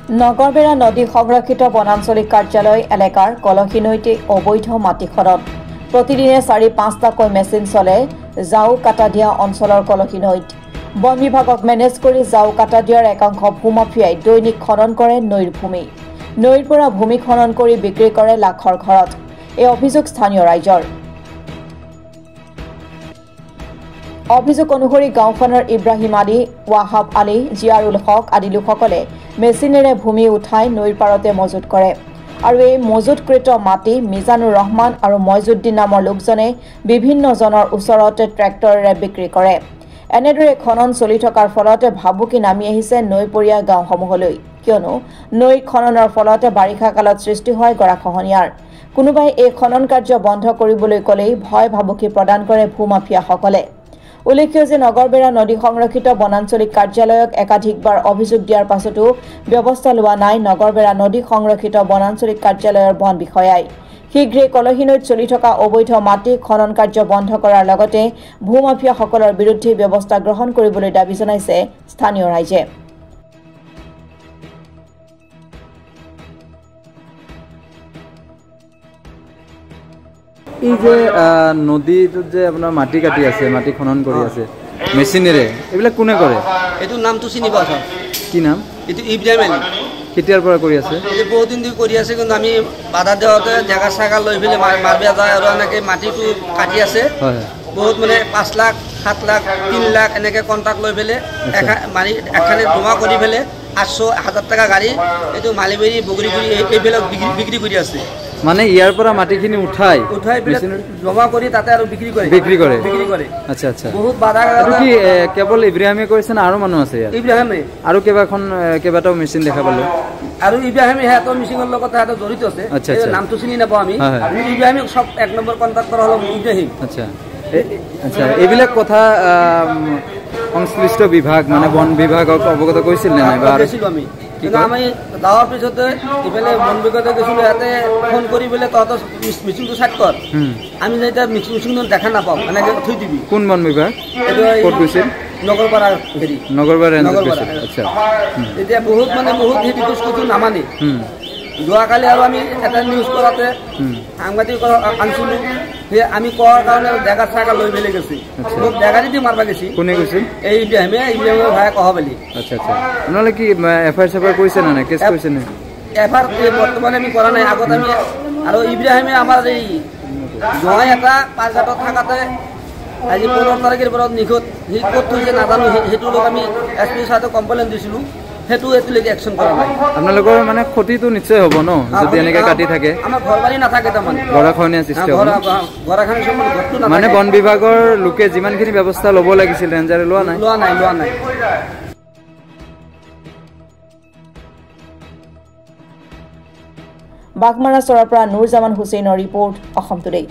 নগৰবেৰা নদী সংৰক্ষিত বনাঞ্চলিক কাৰ্যালয় এলেকাৰ কলহীনৈতিক অবৈধ মাটিখনত প্ৰতিদিনে ৪-৫টাকৈ মেচিন চলে জাউ কাটা দিয়া অঞ্চলৰ কলহীনৈত বন বিভাগক মেনেজ কৰি জাউ কাটা দিয়াৰ একাংশ ভূমাফিয়াই দৈনিক খনন কৰে নৈৰ ভূমি নৈৰ পৰা ভূমি খনন কৰি বিক্ৰী কৰে লাখৰ ঘৰত এই অভিযোগ স্থানীয় ৰাইজৰ অভিযোগ অনুসৰি গাঁওখনৰ ইব্ৰাহিম আলী ৱাহাব আলী জিয়াৰুল হক আদি লোকসকলে মেচিনেৰে ভূমি উঠাই নৈৰ পাৰতে মজুত কৰে আৰু এই মজুতকৃত মাটি মিজানুৰ ৰহমান আৰু মইজুদ্দিন নামৰ লোকজনে বিভিন্ন জনৰ ওচৰতে ট্ৰেক্টৰেৰে বিক্ৰী কৰে এনেদৰে খনন চলি থকাৰ ফলতে ভাবুকি নামি আহিছে নৈপৰীয়া গাঁওসমূহলৈ কিয়নো নৈ খননৰ ফলতে বাৰিষা কালত সৃষ্টি হয় গৰাখহনীয়াৰ কোনোবাই এই খনন কাৰ্য বন্ধ কৰিবলৈ ক'লেই ভয় ভাবুকি প্ৰদান কৰে ভূমাফিয়াসকলে উল্লেখ্য যে নগৰবেৰা নদী সংৰক্ষিত বনাঞ্চলিক কাৰ্যালয়ক একাধিকবাৰ অভিযোগ দিয়াৰ পাছতো ব্যৱস্থা লোৱা নাই নগৰবেৰা নদী সংৰক্ষিত বনাঞ্চলিক কাৰ্যালয়ৰ বন বিষয়াই শীঘ্ৰেই কলহীনৈত চলি থকা অবৈধ মাটি খনন কাৰ্য বন্ধ কৰাৰ লগতে ভূমাফিয়াসকলৰ বিৰুদ্ধে ব্যৱস্থা গ্ৰহণ কৰিবলৈ দাবী জনাইছে স্থানীয় ৰাইজে এই যে নদীটোত যে আপোনাৰ মাটি কাটি আছে মাটি খনন কৰি আছে মেচিনেৰে এইবিলাক কোনে কৰে এইটো নামটো চিনি পাওঁ স্যাৰ কি নাম এইটো ইব্ৰাহিম আলী কেতিয়াৰ পৰা কৰি আছে এই বহুত দিন ধৰি কৰি আছে কিন্তু আমি বাধা দিওঁতে জেগা চাগা লৈ পেলাই মাৰিব যায় আৰু এনেকৈ মাটিটো কাটি আছে বহুত মানে 5 লাখ 7 লাখ 3 লাখ এনেকৈ কণ্ট্ৰাক্ট লৈ পেলাই মাৰি এখানে জমা কৰি পেলাই 800,000 টকা গাড়ী এইটো মালিবাৰী বগৰীগুৰি এইবিলাক বিক্ৰী কৰি আছে মানে ইয়াৰ পৰা মাটিখিনি উঠাই জমা কৰি তাতে আৰু বিক্ৰী কৰে আচ্ছা আচ্ছা বহুত বাধা কি কেৱল ইব্ৰাহিমে কৰিছে না আৰু মানুহ আছে ইয়াত ইব্ৰাহিমে আৰু কেইবাটাও মেচিন দেখা পালো আৰু ইব্ৰাহিমে হেতো মিচিঙৰ লগত হেতো জড়িত আছে নামটো চিনি নাপাওঁ আমি ইব্ৰাহিমে সব 1 নম্বৰ কন্ট্ৰাক্টৰ হল ইব্ৰাহিম আচ্ছা আচ্ছা এইবিলাক কথা সংশ্লিষ্ট বিভাগ মানে বন বিভাগক অৱগত কৰিছিল নে নাই বা আমি কিন্তু আমি গাঁৱৰ পিছতে ইফালে বন বিভাগতে গৈছিলো ইয়াতে ফোন কৰি পেলাই তহঁতৰ মিচিংটো চাইড কৰ আমি যেতিয়া মিচিংটো দেখা নাপাওঁ এনেকৈ থৈ দিবি কোন বন বিভাগ ক'ত গৈছিল নগৰপাৰা হেৰি নগৰপাৰা আচ্ছা এতিয়া বহুত হেৰি বস্তুটো নামানি যোৱাকালি আৰু আমি এটা নিউজ কৰাতে সাংবাদিক আনিছিলোঁ আমি কোৱাৰ কাৰণে জেগা চাগা লৈ পেলাই গৈছে মোক জেগা দি মাৰিব গৈছে কোনে গৈছিল এই ইব্ৰাহিমৰ ভাই কহ বুলি আচ্ছা আচ্ছা নহ'লে কি এফআইআৰ কৰিছে নে নাই কেছ কৰিছে নে এফআইআৰ বৰ্তমানে আমি কৰা নাই আগত আমি আৰু ইব্ৰাহিমে আমাৰ এই জয় এটা পাঁচঘাটত থাকাতে আজি 15 তাৰিখৰ পৰা নিখুঁত সি ক'ত থৈছে নাজানো সেইটো লোক আমি এছপি ছাৰক কমপ্লেইন দিছিলোঁ হেতু এতিয়ালৈকে একশন কৰা নাই আপোনালোকৰ মানে ক্ষতিটো নিশ্চয় হ'ব ন যদি এনেকৈ কাটি থাকে আমাৰ ঘৰবাৰী নাথাকে তাৰমানে গৰাখহনীয়া সৃষ্টি হ'ব গৰাখহনীয়া সমান ঘৰটো নাথাকে মানে বন বিভাগৰ লোকে যিমানখিনি ব্যৱস্থা ল'ব লাগিছিল ৰেঞ্জাৰে লোৱা নাই বাগমাৰা চৰৰ পৰা নুৰজামান হুছেইনৰ ৰিপৰ্ট অসম টুডে